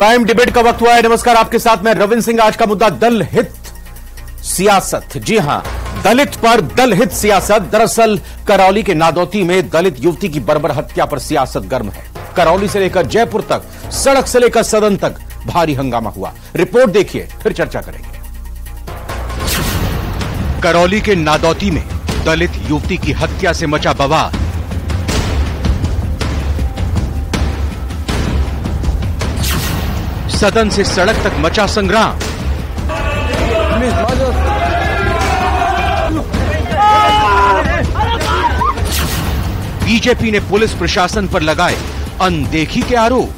Prime debate का वक्त हुआ है। नमस्कार, आपके साथ मैं रविंद्र सिंह। आज का मुद्दा दल हित सियासत। जी हां, दलित पर दल हित सियासत। दरअसल करौली के नादौती में दलित युवती की बर्बर हत्या पर सियासत गर्म है। करौली से लेकर जयपुर तक, सड़क से लेकर सदन तक भारी हंगामा हुआ। रिपोर्ट देखिए, फिर चर्चा करेंगे। करौली के नादौती में दलित युवती की हत्या से मचा बवाल। सदन से सड़क तक मचा संग्राम। बीजेपी ने पुलिस प्रशासन पर लगाए अनदेखी के आरोप।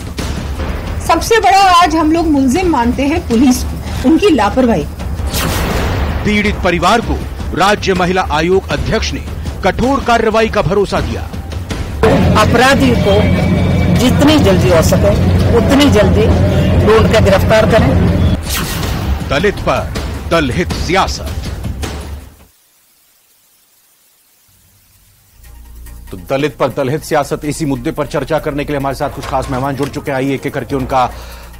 सबसे बड़ा आज हम लोग मुलजिम मानते हैं पुलिस को, उनकी लापरवाही। पीड़ित परिवार को राज्य महिला आयोग अध्यक्ष ने कठोर कार्रवाई का भरोसा दिया। अपराधी को जितनी जल्दी हो सके उतनी जल्दी ढूंढ कर गिरफ्तार करें। दलित पर दलहित सियासत। तो दलित पर दलहित सियासत, इसी मुद्दे पर चर्चा करने के लिए हमारे साथ कुछ खास मेहमान जुड़ चुके हैं। आइए एक एक करके उनका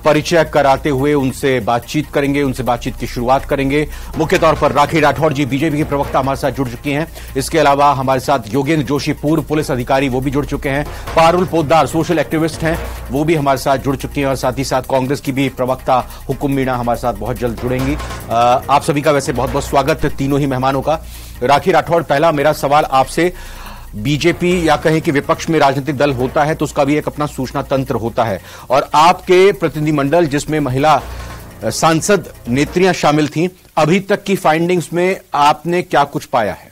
परिचय कराते हुए उनसे बातचीत करेंगे, उनसे बातचीत की शुरुआत करेंगे। मुख्य तौर पर राखी राठौड़ जी, बीजेपी के प्रवक्ता, हमारे साथ जुड़ चुकी हैं। इसके अलावा हमारे साथ योगेंद्र जोशी, पूर्व पुलिस अधिकारी, वो भी जुड़ चुके हैं। पारुल पोद्दार, सोशल एक्टिविस्ट हैं, वो भी हमारे साथ जुड़ चुकी हैं। और साथ ही साथ कांग्रेस की भी प्रवक्ता हुकुम मीणा हमारे साथ बहुत जल्द जुड़ेंगी। आप सभी का वैसे बहुत बहुत स्वागत तीनों ही मेहमानों का। राखी राठौड़, पहला मेरा सवाल आपसे, बीजेपी या कहें कि विपक्ष में राजनीतिक दल होता है तो उसका भी एक अपना सूचना तंत्र होता है, और आपके प्रतिनिधिमंडल जिसमें महिला सांसद नेत्रियां शामिल थीं, अभी तक की फाइंडिंग्स में आपने क्या कुछ पाया है?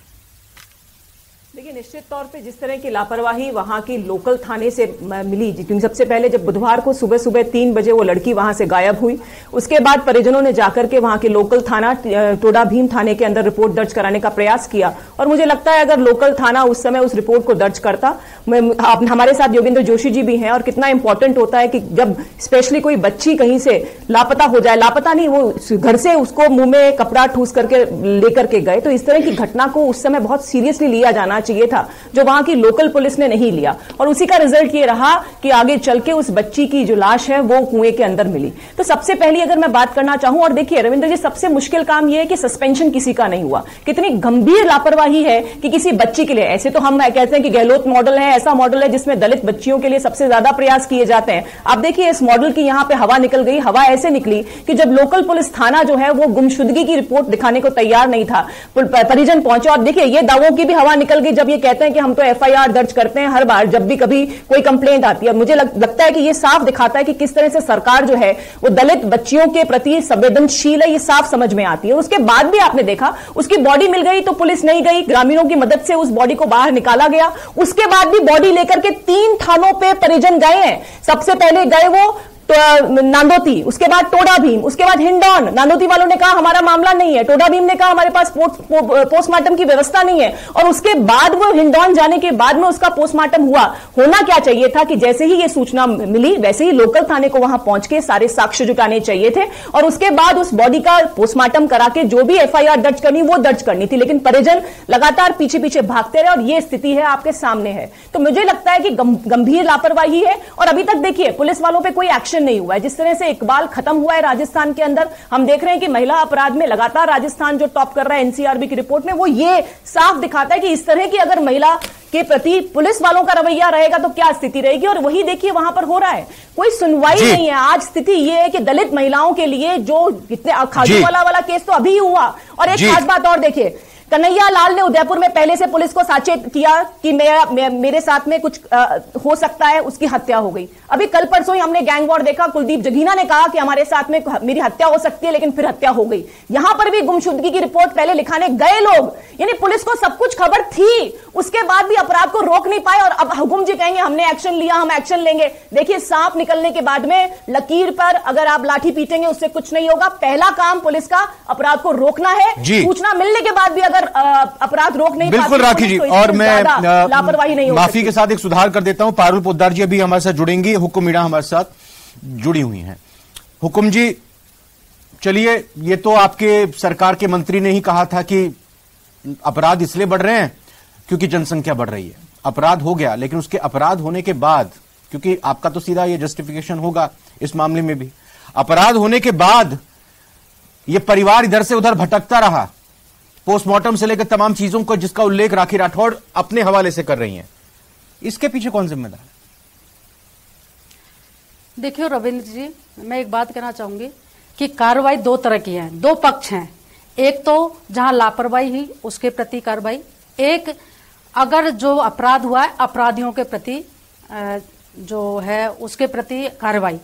देखिए, निश्चित तौर पे जिस तरह की लापरवाही वहां की लोकल थाने से मिली, क्योंकि सबसे पहले जब बुधवार को सुबह सुबह 3 बजे वो लड़की वहां से गायब हुई, उसके बाद परिजनों ने जाकर के वहां के लोकल थाना टोडा भीम थाने के अंदर रिपोर्ट दर्ज कराने का प्रयास किया। और मुझे लगता है अगर लोकल थाना उस समय उस रिपोर्ट को दर्ज करता, हमारे साथ योगेंद्र जोशी जी भी हैं, और कितना इंपॉर्टेंट होता है कि जब स्पेशली कोई बच्ची कहीं से लापता हो जाए, लापता नहीं, वो घर से उसको मुंह में कपड़ा ठूस करके लेकर के गए, तो इस तरह की घटना को उस समय बहुत सीरियसली लिया जाना चाहिए था, जो वहां की लोकल पुलिस ने नहीं लिया। और उसी का रिजल्ट ये रहा कि आगे चल के उस बच्ची की जो लाश है वो कुएं के अंदर मिली। तो सबसे पहली अगर मैं बात करना चाहूं, और देखिए रविंद्र जी, सबसे मुश्किल काम यह है कि सस्पेंशन किसी का नहीं हुआ। कितनी गंभीर लापरवाही है कि किसी बच्ची के लिए, ऐसे तो हम कहते हैं कि गहलोत मॉडल है, ऐसा मॉडल है जिसमें दलित बच्चियों के लिए सबसे ज्यादा प्रयास किए जाते हैं। आप देखिए इस मॉडल की यहां पे हवा निकल गई। हवा ऐसे निकली कि जब लोकल पुलिस थाना जो है वो गुमशुदगी की रिपोर्ट दिखाने को तैयार नहीं था, परिजन पहुंचे, और देखिए ये दावों की भी हवा निकल गई जब ये कहते हैं कि हम तो एफआईआर दर्ज करते हैं हर बार जब भी कभी कोई कंप्लेंट आती है। मुझे लगता है कि ये साफ दिखाता है कि किस तरह से सरकार जो है वो दलित बच्चियों के प्रति संवेदनशील है, ये साफ समझ में आती है। उसके बाद भी आपने देखा उसकी बॉडी मिल गई तो पुलिस नहीं गई, ग्रामीणों की मदद से उस बॉडी को बाहर निकाला गया। उसके बाद भी बॉडी लेकर के 3 थानों पे परिजन गए हैं। सबसे पहले गए वो नांदोती, उसके बाद टोडा भीम, उसके बाद हिंडौन। नांदोती वालों ने कहा हमारा मामला नहीं है, टोडा भीम ने कहा हमारे पास पोस्टमार्टम की व्यवस्था नहीं है, और उसके बाद वो हिंडौन जाने के बाद में उसका पोस्टमार्टम हुआ। होना क्या चाहिए था कि जैसे ही ये सूचना मिली वैसे ही लोकल थाने को वहां पहुंच के सारे साक्ष्य जुटाने चाहिए थे, और उसके बाद उस बॉडी का पोस्टमार्टम करा के जो भी एफआईआर दर्ज करनी वो दर्ज करनी थी। लेकिन परिजन लगातार पीछे पीछे भागते रहे, और ये स्थिति है आपके सामने है। तो मुझे लगता है कि गंभीर लापरवाही है, और अभी तक देखिए पुलिस वालों पर कोई एक्शन नहीं हुआ है। जिस तरह से इकबाल खत्म हुआ है राजस्थान के अंदर, हम देख रहे हैं कि महिला अपराध में लगातार राजस्थान जो टॉप कर रहा है एनसीआरबी की रिपोर्ट में, वो ये साफ दिखाता है कि इस तरह की अगर महिला के प्रति पुलिस वालों का रवैया रहेगा तो क्या स्थिति रहेगी। और वही देखिए वहां पर हो रहा है, कोई सुनवाई नहीं है। आज स्थिति यह है कि दलित महिलाओं के लिए जो कितने खाजूवाला वाला केस तो अभी ही हुआ। और एक खास बात और देखिए, कन्हैया लाल ने उदयपुर में पहले से पुलिस को सचेत किया कि मेरे साथ में कुछ हो सकता है, उसकी हत्या हो गई। अभी कल परसों ही हमने गैंग वॉर देखा, कुलदीप जगीना ने कहा कि हमारे साथ में मेरी हत्या हो सकती है, लेकिन फिर हत्या हो गई। यहां पर भी गुमशुदगी की रिपोर्ट पहले लिखाने गए लोग, यानी पुलिस को सब कुछ खबर थी, उसके बाद भी अपराध को रोक नहीं पाए। और अब हुकुम जी कहेंगे हमने एक्शन लिया, हम एक्शन लेंगे। देखिए सांप निकलने के बाद में लकीर पर अगर आप लाठी पीटेंगे उससे कुछ नहीं होगा। पहला काम पुलिस का अपराध को रोकना है। सूचना मिलने के बाद भी अगर अपराध रोक नहीं, बिल्कुल राखी जी, और मैं लापरवाही नहीं माफी के साथ एक सुधार कर देता हूं। पारुल पोद्दार जी अभी हमारे साथ जुड़ेंगी, हुकुम मीणा हमारे साथ जुड़ी हुई हैं। हुकुम जी, चलिए, ये तो आपके सरकार के मंत्री ने ही कहा था कि अपराध इसलिए बढ़ रहे हैं क्योंकि जनसंख्या बढ़ रही है। अपराध हो गया, लेकिन उसके अपराध होने के बाद, क्योंकि आपका तो सीधा ये जस्टिफिकेशन होगा इस मामले में भी। अपराध होने के बाद यह परिवार इधर से उधर भटकता रहा, पोस्टमार्टम से लेकर तमाम चीजों को जिसका उल्लेख राखी राठौड़ अपने हवाले से कर रही हैं, इसके पीछे कौन जिम्मेदार है? देखिए रविंद्र जी, मैं एक बात कहना चाहूंगी कि कार्रवाई दो तरह की है, दो पक्ष हैं। एक तो जहां लापरवाही हुई उसके प्रति कार्रवाई, एक अगर जो अपराध हुआ है अपराधियों के प्रति जो है उसके प्रति कार्रवाई।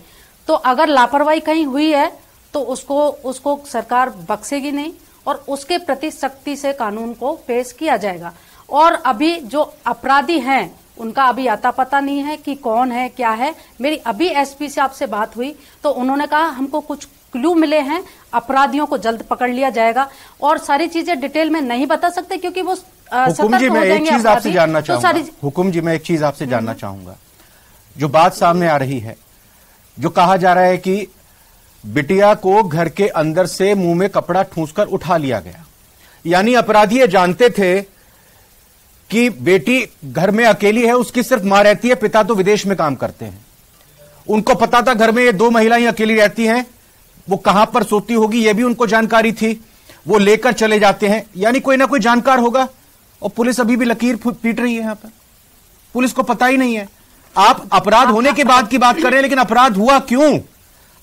तो अगर लापरवाही कहीं हुई है तो उसको सरकार बख्शेगी नहीं और उसके प्रति सख्ती से कानून को पेश किया जाएगा। और अभी जो अपराधी हैं उनका अभी आता पता नहीं है कि कौन है क्या है। मेरी अभी एसपी से आपसे बात हुई तो उन्होंने कहा हमको कुछ क्लू मिले हैं, अपराधियों को जल्द पकड़ लिया जाएगा। और सारी चीजें डिटेल में नहीं बता सकते क्योंकि वो हुकुम जी, मैं एक चीज आपसे जानना चाहूंगा। हुकुम जी, मैं एक चीज आपसे जानना चाहूंगा। जो बात सामने आ रही है, जो कहा जा रहा है कि बिटिया को घर के अंदर से मुंह में कपड़ा ठूंसकर उठा लिया गया, यानी अपराधी ये जानते थे कि बेटी घर में अकेली है, उसकी सिर्फ मां रहती है, पिता तो विदेश में काम करते हैं। उनको पता था घर में ये दो महिलाएं अकेली रहती हैं, वो कहां पर सोती होगी ये भी उनको जानकारी थी, वो लेकर चले जाते हैं, यानी कोई ना कोई जानकार होगा। और पुलिस अभी भी लकीर पीट रही है, यहां पर पुलिस को पता ही नहीं है। आप अपराध होने के बाद की बात कर रहे हैं, लेकिन अपराध हुआ क्यों?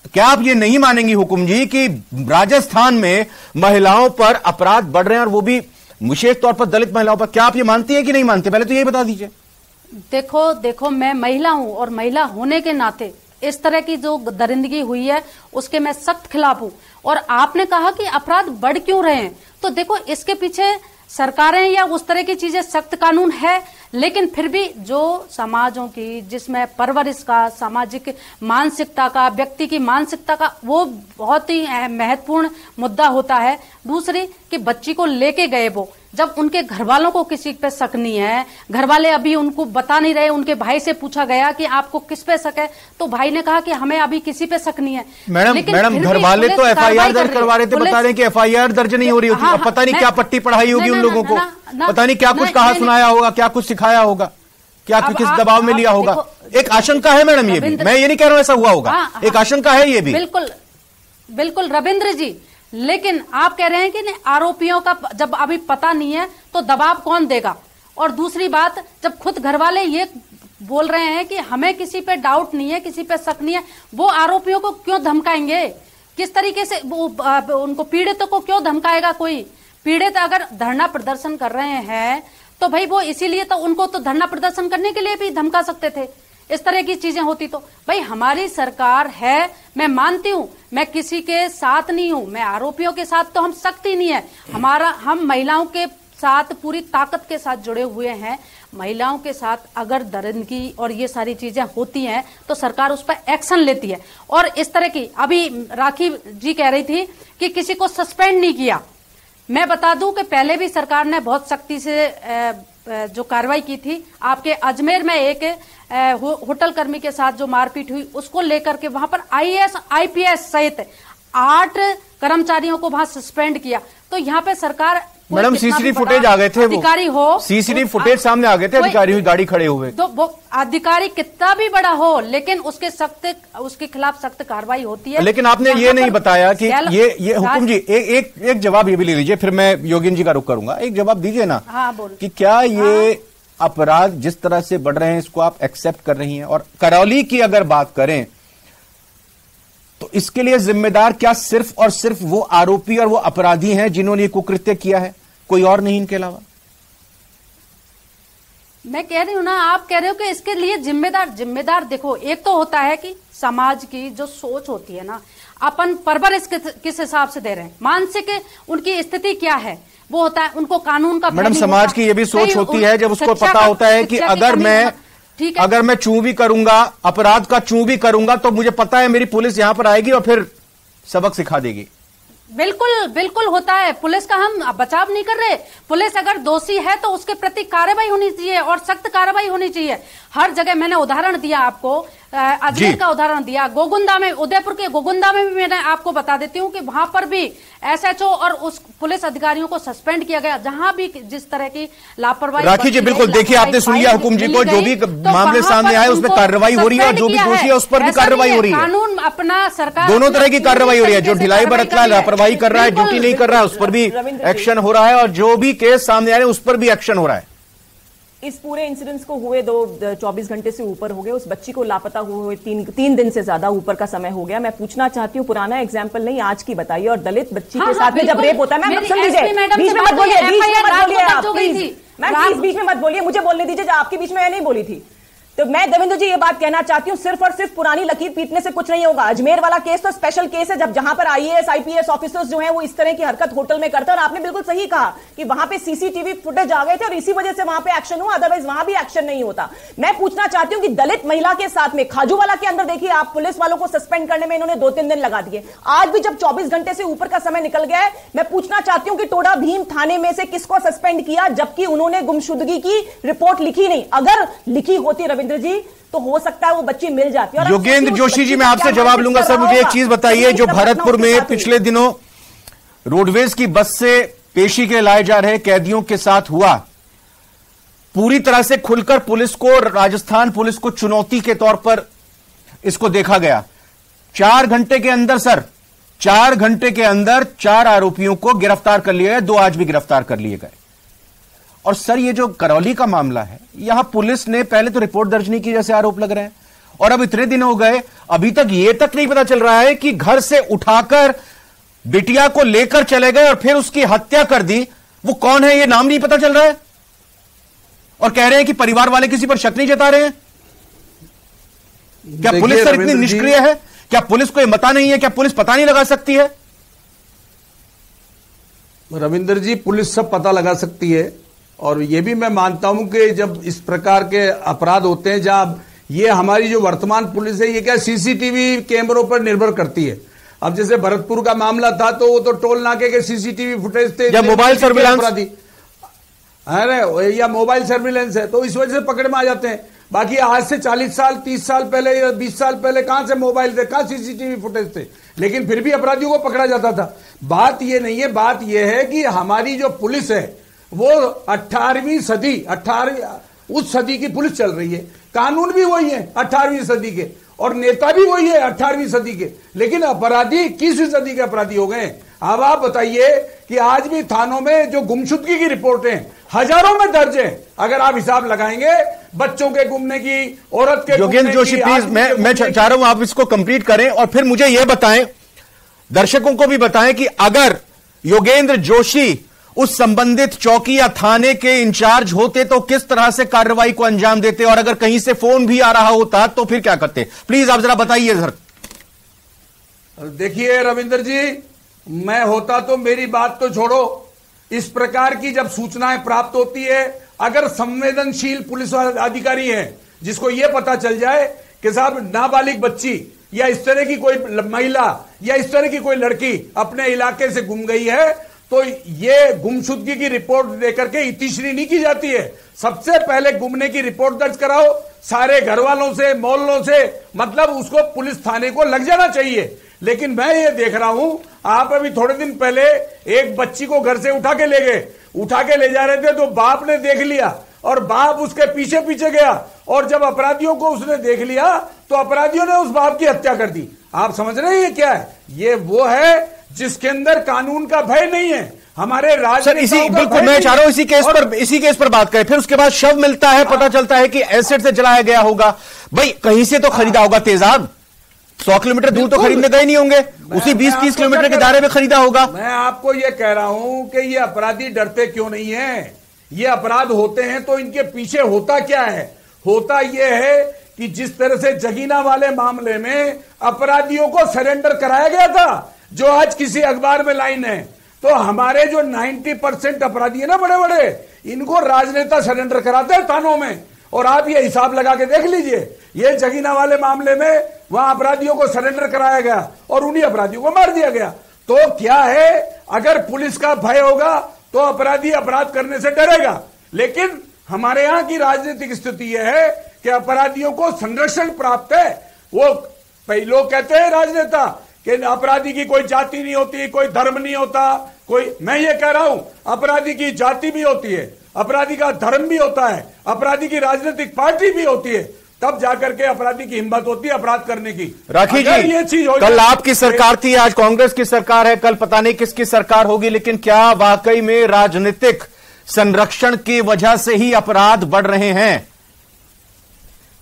क्या आप ये नहीं मानेंगी हुकुम जी कि राजस्थान में महिलाओं पर अपराध बढ़ रहे हैं और वो भी विशेष तौर पर दलित महिलाओं पर? क्या आप ये मानती है कि नहीं मानते? पहले तो यही बता दीजिए। देखो मैं महिला हूं और महिला होने के नाते इस तरह की जो दरिंदगी हुई है उसके मैं सख्त खिलाफ हूं। और आपने कहा कि अपराध बढ़ क्यों रहे हैं, तो देखो इसके पीछे सरकारें या उस तरह की चीजें, सख्त कानून है, लेकिन फिर भी जो समाजों की जिसमें परवरिश का, सामाजिक मानसिकता का, व्यक्ति की मानसिकता का वो बहुत ही महत्वपूर्ण मुद्दा होता है। दूसरी कि बच्ची को लेके गए वो, जब उनके घर वालों को किसी पे शक नहीं है, घर वाले अभी उनको बता नहीं रहे, उनके भाई से पूछा गया कि आपको किस पे शक है, तो भाई ने कहा कि हमें अभी किसी पे शक नहीं है। मैडम घर वाले तो एफआईआर दर्ज करवा रहे थे, बता रहे हैं कि एफआईआर दर्ज नहीं हो रही होती। अब पता नहीं क्या पट्टी पढ़ाई होगी उन लोगों को, पता नहीं क्या कुछ कहा सुनाया होगा, क्या कुछ सिखाया होगा, क्या किस दबाव में लिया होगा। एक आशंका है मैडम, ये भी मैं ये नहीं कह रहा हूं ऐसा हुआ होगा, एक आशंका है ये भी। बिल्कुल रविंद्र जी, लेकिन आप कह रहे हैं कि आरोपियों का जब अभी पता नहीं है तो दबाव कौन देगा। और दूसरी बात, जब खुद घर वाले ये बोल रहे हैं कि हमें किसी पे डाउट नहीं है, किसी पे शक नहीं है, वो आरोपियों को क्यों धमकाएंगे? किस तरीके से वो उनको, पीड़ितों को क्यों धमकाएगा कोई? पीड़ित अगर धरना प्रदर्शन कर रहे हैं तो भाई वो इसीलिए, तो उनको तो धरना प्रदर्शन करने के लिए भी धमका सकते थे। इस तरह की चीजें होती तो भाई हमारी सरकार है, मैं मानती हूं, मैं किसी के साथ नहीं हूं, मैं आरोपियों के साथ तो हम सख्ती नहीं है, हम महिलाओं के साथ पूरी ताकत के साथ जुड़े हुए हैं। महिलाओं के साथ अगर दरिंदगी और ये सारी चीजें होती हैं तो सरकार उस पर एक्शन लेती है। और इस तरह की, अभी राखी जी कह रही थी कि किसी को सस्पेंड नहीं किया, मैं बता दूं कि पहले भी सरकार ने बहुत सख्ती से जो कार्रवाई की थी। आपके अजमेर में एक होटल कर्मी के साथ जो मारपीट हुई उसको लेकर के वहां पर आईएएस आईपीएस सहित 8 कर्मचारियों को वहां सस्पेंड किया। तो यहाँ पे सरकार, मैडम सीसीटीवी फुटेज आ गए थे, अधिकारी हो, सीसीटीवी फुटेज सामने आ गए थे, अधिकारी हुई गाड़ी खड़े हुए, तो वो अधिकारी कितना भी बड़ा हो लेकिन उसके खिलाफ सख्त कार्रवाई होती है। लेकिन आपने ये नहीं बताया कि ये हुकुम जी, एक जवाब ये भी ले लीजिए, फिर मैं योगेन जी का रुख करूंगा। एक जवाब दीजिए ना। हाँ, बोल। कि क्या ये अपराध जिस तरह से बढ़ रहे हैं इसको आप एक्सेप्ट कर रही हैं? और करौली की अगर बात करें तो इसके लिए जिम्मेदार क्या सिर्फ और सिर्फ वो आरोपी और वो अपराधी हैं जिन्होंने कुकृत्य किया है, कोई और नहीं इनके अलावा? मैं कह रही हूं ना, आप कह रहे हो कि इसके लिए जिम्मेदार देखो, एक तो होता है कि समाज की जो सोच होती है ना, अपन परवरिश किस हिसाब से दे रहे हैं, मानसिक उनकी स्थिति क्या है, वो होता है। उनको कानून का, मैडम समाज की ये भी सोच होती है जब उसको पता होता है कि अगर मैं चूं भी करूंगा, अपराध का चूं भी करूंगा, तो मुझे पता है मेरी पुलिस यहां पर आएगी और फिर सबक सिखा देगी। बिल्कुल होता है। पुलिस का हम बचाव नहीं कर रहे। पुलिस अगर दोषी है तो उसके प्रति कार्रवाई होनी चाहिए और सख्त कार्रवाई होनी चाहिए। हर जगह मैंने उदाहरण दिया आपको, अजमेर का उदाहरण दिया, गोगुंदा में, उदयपुर के गोगुंदा में भी मैंने आपको बता देती हूँ कि वहां पर भी एसएचओ और उस पुलिस अधिकारियों को सस्पेंड किया गया जहां भी जिस तरह की लापरवाही। राखी जी बिल्कुल, देखिए आपने सुन लिया हुकुम जी को, जो भी मामले सामने आए उसमें कार्रवाई हो रही है और जो भी दोषी है उस पर भी कार्रवाई हो रही है। कानून अपना सरकार दोनों तरह की कार्रवाई हो रही है, जो ढिलाई बरत रहा है, लापरवाही कर रहा है, ड्यूटी नहीं कर रहा है उस पर भी एक्शन हो रहा है और जो भी केस सामने आ रहे हैं उस पर भी एक्शन हो रहा है। इस पूरे इंसिडेंट्स को हुए 24 घंटे से ऊपर हो गए, उस बच्ची को लापता हुए 3 दिन से ज्यादा ऊपर का समय हो गया। मैं पूछना चाहती हूँ, पुराना एग्जाम्पल नहीं आज की बताइए, और दलित बच्ची के साथ में जब रेप होता है, मैम सुन लीजिए, बीच में मत बोलिए, आप प्लीज मैम, प्लीज बीच में मत बोलिए, मुझे बोलने दीजिए, आपकी बीच में मैं नहीं बोली थी। तो मैं देवेंद्र जी ये बात कहना चाहती हूँ, सिर्फ और सिर्फ पुरानी लकीर पीटने से कुछ नहीं होगा। अजमेर वाला केस तो स्पेशल केस है, जहां पर आईएएस आईपीएस ऑफिसर्स जो हैं वो इस तरह की हरकत होटल में करते हैं, और आपने बिल्कुल सही कहा कि वहां पे सीसीटीवी फुटेज आ गए थे और इसी वजह से वहां पे एक्शन हुआ, अदरवाइज वहां भी एक्शन नहीं होता। मैं पूछना चाहती हूँ कि दलित महिला के साथ में खाजूवाला के अंदर देखिए आप, पुलिस वालों को सस्पेंड करने में इन्होंने 2-3 दिन लगा दिए। आज भी जब 24 घंटे से ऊपर का समय निकल गया है, मैं पूछना चाहती हूँ कि टोडा भीम थाने में से किसको सस्पेंड किया, जबकि उन्होंने गुमशुदगी की रिपोर्ट लिखी नहीं। अगर लिखी होती रविंद्र जी तो हो सकता है वो बच्ची मिल जाती है। योगेंद्र जोशी जी, मैं आपसे जवाब लूंगा। सर मुझे एक चीज बताइए, जो भरतपुर में पिछले दिनों रोडवेज की बस से पेशी के लाए जा रहे कैदियों के साथ हुआ, पूरी तरह से खुलकर पुलिस को, राजस्थान पुलिस को चुनौती के तौर पर इसको देखा गया। 4 घंटे के अंदर सर, 4 घंटे के अंदर 4 आरोपियों को गिरफ्तार कर लिया गया, 2 आज भी गिरफ्तार कर लिए गए। और सर ये जो करौली का मामला है, यहां पुलिस ने पहले तो रिपोर्ट दर्ज नहीं की जैसे आरोप लग रहे हैं, और अब इतने दिन हो गए अभी तक ये तक नहीं पता चल रहा है कि घर से उठाकर बिटिया को लेकर चले गए और फिर उसकी हत्या कर दी, वो कौन है ये नाम नहीं पता चल रहा है, और कह रहे हैं कि परिवार वाले किसी पर शक नहीं जता रहे हैं। क्या पुलिस सर इतनी निष्क्रिय है? क्या पुलिस को यह पता नहीं है? क्या पुलिस पता नहीं लगा सकती है? रविंद्र जी, पुलिस सब पता लगा सकती है, और ये भी मैं मानता हूं कि जब इस प्रकार के अपराध होते हैं, जहां ये हमारी जो वर्तमान पुलिस है ये क्या सीसीटीवी कैमरों पर निर्भर करती है। अब जैसे भरतपुर का मामला था तो वो तो टोल नाके के सीसीटीवी फुटेज थे, या मोबाइल सर्विलांस, अरे या मोबाइल सर्विलांस है, तो इस वजह से पकड़ में आ जाते हैं। बाकी आज से 40 साल 30 साल पहले या 20 साल पहले कहां से मोबाइल थे, कहां सीसीटीवी फुटेज थे, लेकिन फिर भी अपराधियों को पकड़ा जाता था। बात ये नहीं है, बात ये है कि हमारी जो पुलिस है वो 18वीं सदी, 18वीं उस सदी की पुलिस चल रही है, कानून भी वही है 18वीं सदी के, और नेता भी वही है 18वीं सदी के, लेकिन अपराधी 21वीं सदी के अपराधी हो गए। अब आप बताइए कि आज भी थानों में जो गुमशुदगी की रिपोर्टें हजारों में दर्ज है, अगर आप हिसाब लगाएंगे बच्चों के गुमने की, औरत के। योगेंद्र जोशी प्लीज, मैं चाह रहा हूं आप इसको कंप्लीट करें और फिर मुझे यह बताएं, दर्शकों को भी बताएं कि अगर योगेंद्र जोशी उस संबंधित चौकी या थाने के इंचार्ज होते तो किस तरह से कार्रवाई को अंजाम देते, और अगर कहीं से फोन भी आ रहा होता तो फिर क्या करते? प्लीज आप जरा बताइए सर। देखिए रविंद्र जी, मैं होता तो मेरी बात तो छोड़ो, इस प्रकार की जब सूचनाएं प्राप्त होती है, अगर संवेदनशील पुलिस अधिकारी है जिसको यह पता चल जाए कि साहब नाबालिग बच्ची या इस तरह की कोई महिला या इस तरह की कोई लड़की अपने इलाके से गुम गई है, तो ये गुमशुदगी की रिपोर्ट देकर के इतिश्री नहीं की जाती है। सबसे पहले गुमने की रिपोर्ट दर्ज कराओ, सारे घर वालों से, मोहल्लों से, मतलब उसको पुलिस थाने को लग जाना चाहिए। लेकिन मैं ये देख रहा हूं, आप अभी थोड़े दिन पहले एक बच्ची को घर से उठा के ले गए, उठा के ले जा रहे थे तो बाप ने देख लिया और बाप उसके पीछे पीछे गया, और जब अपराधियों को उसने देख लिया तो अपराधियों ने उस बाप की हत्या कर दी। आप समझ रहे हैं ये क्या है? ये वो है जिसके अंदर कानून का भय नहीं है। हमारे राज्य बिल्कुल मैं चाह रहा हूं इसी केस पर बात करें। फिर उसके बाद शव मिलता है, पता चलता है कि एसिड से जलाया गया होगा। भाई कहीं से तो खरीदा होगा तेजाब, 100 किलोमीटर दूर तो खरीदने गए नहीं होंगे, उसी 20-30 किलोमीटर के दायरे में खरीदा होगा। मैं आपको यह कह रहा हूं कि ये अपराधी डरते क्यों नहीं है। ये अपराध होते हैं तो इनके पीछे होता क्या है? होता यह है कि जिस तरह से जगीना वाले मामले में अपराधियों को सरेंडर कराया गया था, जो आज किसी अखबार में लाइन है, तो हमारे जो 90% अपराधी है ना बड़े बड़े, इनको राजनेता सरेंडर कराते हैं थानों में। और आप ये हिसाब लगा के देख लीजिए, ये जगीना वाले मामले में वहां अपराधियों को सरेंडर कराया गया और उन्हीं अपराधियों को मार दिया गया। तो क्या है, अगर पुलिस का भय होगा तो अपराधी अपराध करने से डरेगा। लेकिन हमारे यहां की राजनीतिक स्थिति यह है कि अपराधियों को संरक्षण प्राप्त है। वो लोग कहते हैं राजनेता कि अपराधी की कोई जाति नहीं होती, कोई धर्म नहीं होता, मैं ये कह रहा हूं अपराधी की जाति भी होती है, अपराधी का धर्म भी होता है, अपराधी की राजनीतिक पार्टी भी होती है, तब जाकर के अपराधी की हिम्मत होती है अपराध करने की। राखी जी, ये चीज हो कल आपकी सरकार थी, आज कांग्रेस की सरकार है, कल पता नहीं किसकी सरकार होगी, लेकिन क्या वाकई में राजनीतिक संरक्षण की वजह से ही अपराध बढ़ रहे हैं?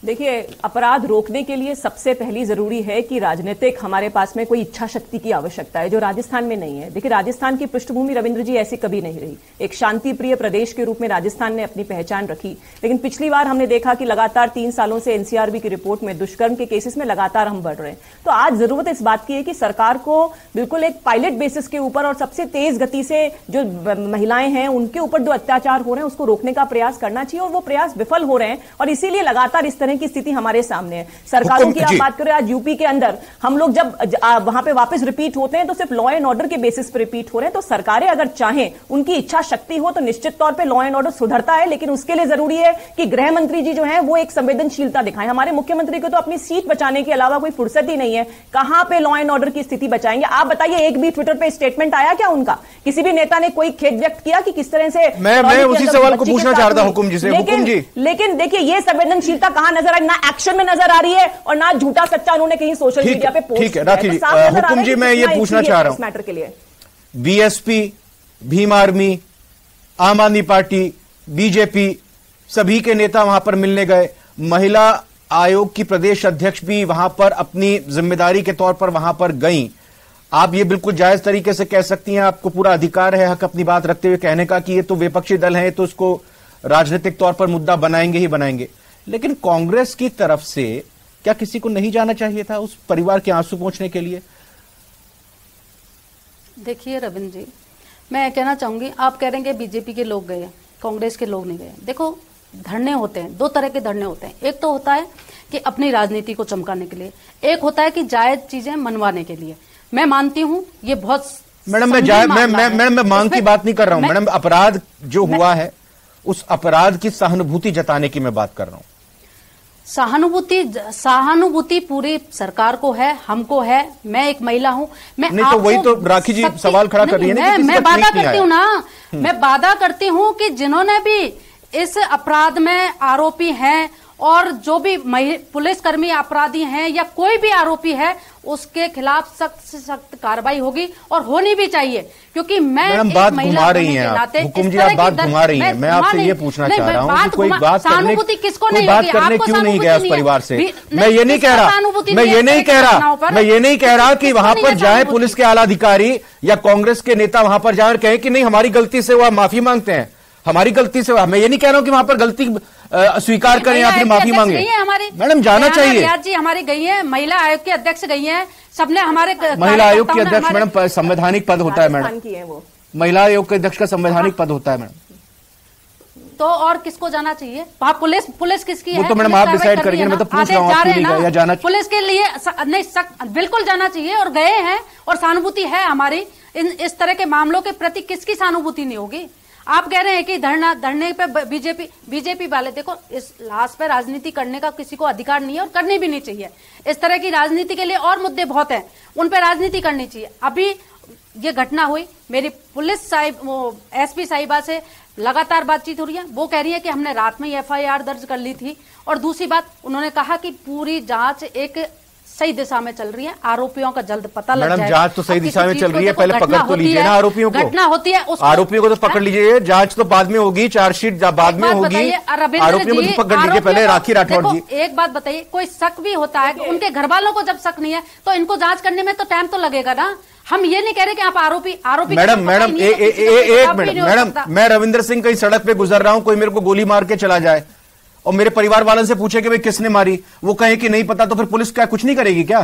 देखिए, अपराध रोकने के लिए सबसे पहली जरूरी है कि राजनीतिक हमारे पास में कोई इच्छा शक्ति की आवश्यकता है, जो राजस्थान में नहीं है। देखिए, राजस्थान की पृष्ठभूमि रविंद्र जी ऐसी कभी नहीं रही। एक शांति प्रिय प्रदेश के रूप में राजस्थान ने अपनी पहचान रखी, लेकिन पिछली बार हमने देखा कि लगातार 3 सालों से एनसीआरबी की रिपोर्ट में दुष्कर्म के केसेस में लगातार हम बढ़ रहे हैं। तो आज जरूरत इस बात की है कि सरकार को बिल्कुल एक पायलट बेसिस के ऊपर और सबसे तेज गति से जो महिलाएं हैं उनके ऊपर जो अत्याचार हो रहे हैं उसको रोकने का प्रयास करना चाहिए, और वो प्रयास विफल हो रहे हैं, और इसीलिए लगातार इस तरह की स्थिति हमारे सामने है। सरकारों की आप बात करें, आज यूपी के अंदर हम लोग जब वहां पे वापस रिपीट होते हैं तो सिर्फ लॉ एंड ऑर्डर के बेसिस पर रिपीट हो रहे हैं। तो सरकारें अगर चाहें, उनकी इच्छा शक्ति हो, तो निश्चित तौर पे लॉ एंड ऑर्डर सुधरता है, लेकिन उसके लिए जरूरी है कि गृह मंत्री जी जो है वो एक संवेदनशीलता दिखाएं। हमारे मुख्यमंत्री को तो अपनी सीट बचाने के अलावा कोई फुर्सत ही नहीं है, कहां पे लॉ एंड ऑर्डर की स्थिति बचाएंगे? आप बताइए, एक भी ट्विटर पे स्टेटमेंट आया क्या उनका? किसी भी नेता ने कोई खेद व्यक्त किया कि किस तरह से? मैं उसी सवाल को पूछना चाह रहा था हुकुम जी से। हुकुम जी, लेकिन देखिए, ये संवेदनशीलता कहां नजर आई? ना एक्शन में नजर आ रही है और ना झूठा सच्चा उन्होंने कहीं सोशल मीडिया पे पोस्ट। ठीक है राखी जी, हुकुम जी, मैं ये पूछना चाह रहा हूं मैटर के लिए, बीएसपी, भीम आर्मी, आम आदमी पार्टी, बीजेपी, सभी के नेता वहां पर मिलने गए। महिला आयोग की प्रदेश अध्यक्ष भी वहां पर अपनी जिम्मेदारी के तौर पर वहां पर गईं। आप ये बिल्कुल जायज तरीके से कह सकती हैं, आपको पूरा अधिकार है हक अपनी बात रखते हुए कहने का कि ये तो विपक्षी दल है, तो उसको राजनीतिक तौर पर मुद्दा बनाएंगे ही बनाएंगे। लेकिन कांग्रेस की तरफ से क्या किसी को नहीं जाना चाहिए था उस परिवार के आंसू पोंछने के लिए? देखिए रविंद्र जी, मैं कहना चाहूंगी, आप कह रहे हैं कि बीजेपी के लोग गए, कांग्रेस के लोग नहीं गए। देखो, धरने होते हैं, 2 तरह के धरने होते हैं। एक तो होता है कि अपनी राजनीति को चमकाने के लिए, एक होता है कि जायज चीजें मनवाने के लिए। मैं मानती हूं ये बहुत मैडम, मैं मांग की बात नहीं कर रहा हूं मैडम, अपराध जो हुआ है उस अपराध की सहानुभूति जताने की मैं बात कर रहा हूं। सहानुभूति पूरी सरकार को है, हमको है। मैं एक महिला हूं, मैं नहीं तो वही तो राखी जी सवाल खड़ा कर रही है ना, मैं वादा करती हूँ ना, मैं वादा करती हूँ कि जिन्होंने भी इस अपराध में आरोपी हैं और जो भी पुलिसकर्मी अपराधी हैं या कोई भी आरोपी है, उसके खिलाफ सख्त से सख्त कार्रवाई होगी और होनी भी चाहिए। क्योंकि मैं बात घुमा रही हैं आप, हुकुम जी आप बात घुमा रही हैं। मैं आपसे ये पूछना चाह रहा हूँ कि कोई बात करने क्यों नहीं गया उस परिवार से? मैं ये नहीं कह रहा कि वहां पर जाए पुलिस के आला अधिकारी या कांग्रेस के नेता वहां पर जाए और कहें कि नहीं हमारी गलती से वो माफी मांगते हैं, हमारी गलती से। मैं ये नहीं कह रहा हूं कि वहां पर गलती स्वीकार करें या फिर माफी मांगे। मैडम जाना चाहिए। जी हमारी गई है, महिला आयोग के अध्यक्ष गई हैं, सबने हमारे महिला आयोग के अध्यक्ष मैडम संवैधानिक पद होता है मैडम, महिला आयोग के अध्यक्ष का संवैधानिक पद होता है मैडम। तो और किसको जाना चाहिए वहां? पुलिस किसकी है? वो तो मैडम आप डिसाइड करिए, मैं तो पूछ रहा हूं या जाना पुलिस के लिए नहीं, बिल्कुल जाना चाहिए और गए हैं और सहानुभूति है हमारी। इस तरह के मामलों के प्रति किसकी सहानुभूति नहीं होगी? आप कह रहे हैं कि धरने पे बीजेपी वाले, देखो इस लाश पे राजनीति करने का किसी को अधिकार नहीं है और करनी भी नहीं चाहिए। इस तरह की राजनीति के लिए और मुद्दे बहुत हैं, उन पे राजनीति करनी चाहिए। अभी ये घटना हुई, मेरी पुलिस साहिब वो एसपी साहिबा से लगातार बातचीत हो रही है, वो कह रही है कि हमने रात में एफआईआर दर्ज कर ली थी। और दूसरी बात उन्होंने कहा कि पूरी जांच एक सही दिशा में चल रही है, आरोपियों का जल्द पता लग जाएगा। जांच तो सही दिशा में चल रही है, पहले पकड़ तो लीजिए ना आरोपियों को। घटना होती है, आरोपियों को तो पकड़ लीजिए, जांच तो बाद में होगी, चार्जशीट बाद में होगी, आरोपियों को तो पकड़ लीजिए पहले। राखी राठौड़ जी एक बात बताइए, कोई शक भी होता है, उनके घर वालों को जब शक नहीं है तो इनको जांच करने में तो टाइम तो लगेगा ना। हम ये नहीं कह रहे कि आप आरोपी मैडम एक मिनट मैडम, मैं रविंद्र सिंह कहीं सड़क पे गुजर रहा हूं, कोई मेरे को गोली मार के चला जाए और मेरे परिवार वालों से पूछे कि भाई किसने मारी, वो कहे कि नहीं पता, तो फिर पुलिस क्या कुछ नहीं करेगी क्या?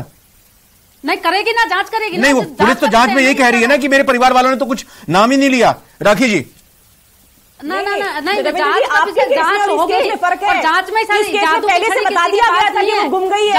नहीं करेगी ना, जांच करेगी नहीं, वो पुलिस तो जांच में यही कह रही है ना कि मेरे परिवार वालों ने तो कुछ नाम ही नहीं लिया। राखी जी जांच में पहले से बता दिया गया था कि वो गुम गई है।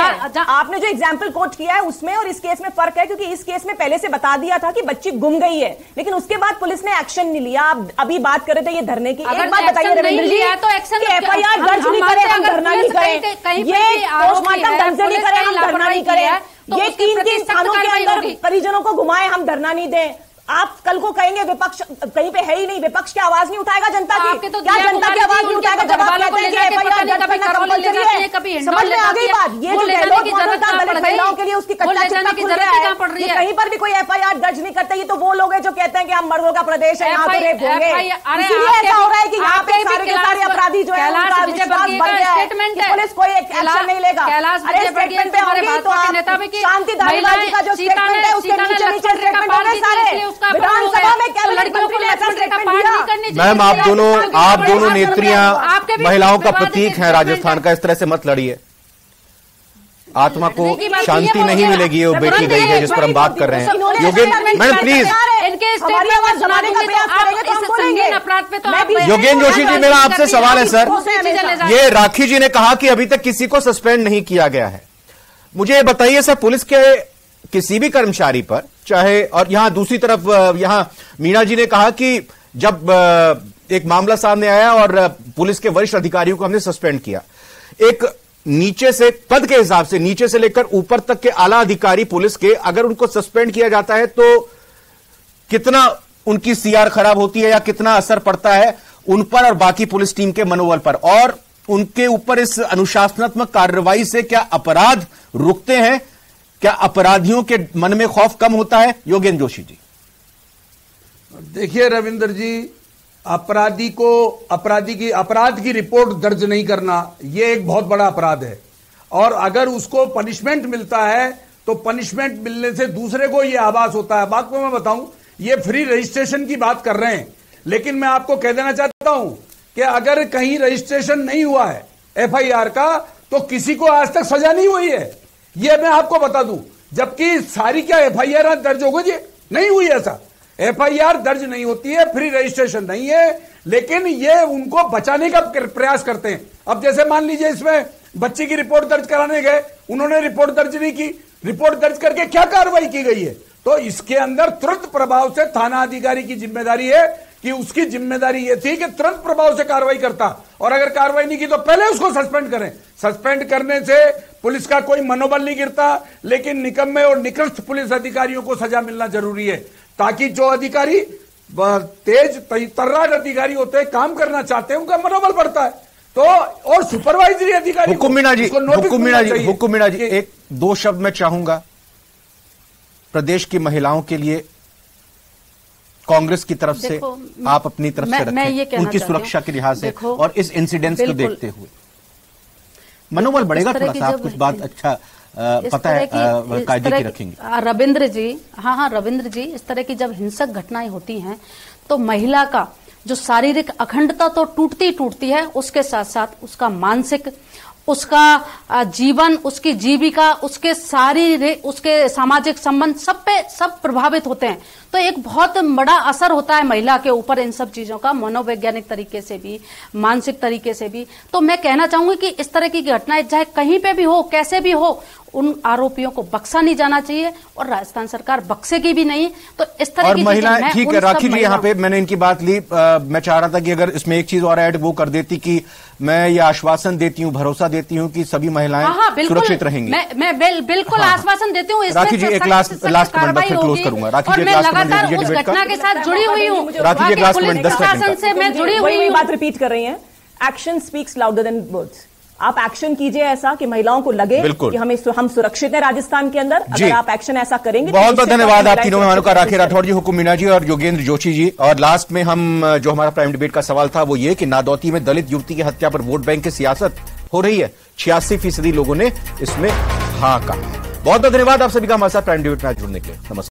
आपने जो एग्जाम्पल कोट किया है उसमें और इस केस में फर्क है, क्योंकि इस केस में पहले से बता दिया था कि बच्ची गुम गई है, लेकिन उसके बाद पुलिस ने एक्शन नहीं लिया। आप अभी बात कर रहे थे ये धरने की, एक बात बताइए रविंद्र जी, एफआईआर दर्ज नहीं करे हम धरना नहीं करें, ये पोस्टमार्टम दर्ज नहीं करे हम धरना नहीं करें, ये 3 स्थानों के अंदर परिजनों को घुमाए हम धरना नहीं दें। आप कल को कहेंगे विपक्ष कहीं पे है ही नहीं, विपक्ष की आवाज नहीं उठाएगा जनता की, क्या जनता की आवाज नहीं उठाएगा जब आप कहते हैं कि एफआईआर दर्ज करना कंपलसरी है? समझ में आ गई बात? ये जो गहलोत मौजूद था दलित महिलाओं के लिए उसकी कच्चा चिट्ठा खुल रहा है, कहीं पर भी कोई एफआईआर दर्ज नहीं करते। ये तो वो लोग हैं जो कहते हैं कि हम मर्दों का प्रदेश है, यहाँ तो रेप होंगे, इसीलिए ऐसा हो रहा है कि यहाँ पे सारे के सारे अपराधी जो है उनका विश्वास बढ़ गया है कि पुलिस कोई एक्शन नहीं लेगा। अरे स्टेटमेंट पे होंगे तो आप शांति धारीवाल जी का जो स्टेटमेंट है उसके नीचे नीचे स्टेटमेंट होंगे सारे विधानसभा में कैबिनेट मंत्री ने ऐसा स्टेटमेंट दिया। मैम आप दोनों नेत्रियां महिलाओं का प्रतीक हैं राजस्थान का, इस तरह से मत लड़िए। आत्मा को शांति नहीं मिलेगी, वो बेटी गई है जिस पर हम बात कर रहे हैं। योगेंद्र मैडम प्लीज, योगेंद्र जोशी जी मेरा आपसे सवाल है सर, ये राखी जी ने कहा कि अभी तक किसी को सस्पेंड नहीं किया गया है, मुझे ये बताइए सर पुलिस के किसी भी कर्मचारी पर चाहे, और यहां दूसरी तरफ यहां मीणा जी ने कहा कि जब एक मामला सामने आया और पुलिस के वरिष्ठ अधिकारियों को हमने सस्पेंड किया, एक नीचे से पद के हिसाब से नीचे से लेकर ऊपर तक के आला अधिकारी पुलिस के अगर उनको सस्पेंड किया जाता है तो कितना उनकी सीआर खराब होती है या कितना असर पड़ता है उन पर और बाकी पुलिस टीम के मनोबल पर, और उनके ऊपर इस अनुशासनात्मक कार्रवाई से क्या अपराध रुकते हैं, क्या अपराधियों के मन में खौफ कम होता है? योगेंद्र जोशी जी देखिए रविंद्र जी, अपराध की रिपोर्ट दर्ज नहीं करना यह एक बहुत बड़ा अपराध है, और अगर उसको पनिशमेंट मिलता है तो पनिशमेंट मिलने से दूसरे को यह आभास होता है। बात को मैं बताऊं, ये फ्री रजिस्ट्रेशन की बात कर रहे हैं, लेकिन मैं आपको कह देना चाहता हूं कि अगर कहीं रजिस्ट्रेशन नहीं हुआ है एफआईआर का तो किसी को आज तक सजा नहीं हुई है, यह मैं आपको बता दूं। जबकि सारी क्या एफआईआर दर्ज हो गई? नहीं हुई ऐसा, एफआईआर दर्ज नहीं होती है, फ्री रजिस्ट्रेशन नहीं है, लेकिन ये उनको बचाने का प्रयास करते हैं। अब जैसे मान लीजिए इसमें बच्चे की रिपोर्ट दर्ज कराने गए, उन्होंने रिपोर्ट दर्ज नहीं की, रिपोर्ट दर्ज करके क्या कार्रवाई की गई है? तो इसके अंदर तुरंत प्रभाव से थाना अधिकारी की जिम्मेदारी है कि उसकी जिम्मेदारी यह थी कि तुरंत प्रभाव से कार्रवाई करता, और अगर कार्रवाई नहीं की तो पहले उसको सस्पेंड करें। सस्पेंड करने से पुलिस का कोई मनोबल नहीं गिरता, लेकिन निकम्मे और निकृष्ट पुलिस अधिकारियों को सजा मिलना जरूरी है, ताकि जो अधिकारी तेज तर्रार अधिकारी होते हैं, काम करना चाहते हैं, उनका मनोबल बढ़ता है। तो और सुपरवाइजरी अधिकारी हुकुम मीणा जी एक दो शब्द मैं चाहूंगा प्रदेश की महिलाओं के लिए, कांग्रेस की तरफ से आप अपनी तरफ से रखें उनकी सुरक्षा के लिहाज से, और इस इंसिडेंट को देखते हुए मनोबल बढ़ेगा थोड़ा सा। आप कुछ बात अच्छा पता है कायदे की रखेंगे रविंद्र जी। हाँ रविंद्र जी, इस तरह की जब हिंसक घटनाएं होती हैं तो महिला का जो शारीरिक अखंडता तो टूटती है, उसके साथ साथ उसका मानसिक, उसका जीवन, उसकी जीविका, उसके उसके सामाजिक संबंध सब प्रभावित होते हैं। तो एक बहुत बड़ा असर होता है महिला के ऊपर इन सब चीजों का, मनोवैज्ञानिक तरीके से भी, मानसिक तरीके से भी। तो मैं कहना चाहूंगी कि इस तरह की घटनाएं चाहे कहीं पे भी हो, कैसे भी हो, उन आरोपियों को बख्शा नहीं जाना चाहिए, और राजस्थान सरकार बख्शेगी भी नहीं। तो इस तरह की महिलाएं, ठीक है राखी जी, यहाँ पे मैंने इनकी बात ली, मैं चाह रहा था कि अगर इसमें एक चीज और ऐड वो कर देती कि मैं ये आश्वासन देती हूँ, भरोसा देती हूँ कि सभी महिलाएं सुरक्षित रहेंगी। मैं बिल्कुल आश्वासन देती हूँ। राखी जी एक लास्ट कमेंट फिर क्लोज करूंगा। राखी जी लगातार उस घटना के साथ जुड़ी हुई हूँ, राखी जी एक लास्ट कमेंट 10 सेकंड से मैं जुड़ी हुई बात रिपीट कर रही हैं। Action speaks louder than words. आप एक्शन कीजिए ऐसा कि महिलाओं को लगे कि हम सुरक्षित हैं राजस्थान के अंदर। अगर आप एक्शन ऐसा करेंगे। बहुत बहुत धन्यवाद आप तीनों मेहमानों का, राखी राठौड़ जी, हुकुम मीणा जी और योगेंद्र जोशी जी। और लास्ट में हम जो हमारा प्राइम डिबेट का सवाल था वो ये कि नादौती में दलित युवती की हत्या पर वोट बैंक की सियासत हो रही है, 86% लोगों ने इसमें हाँ कहा। बहुत बहुत धन्यवाद आप सभी का हमारे साथ प्राइम डिबेट में जुड़ने के लिए। नमस्कार।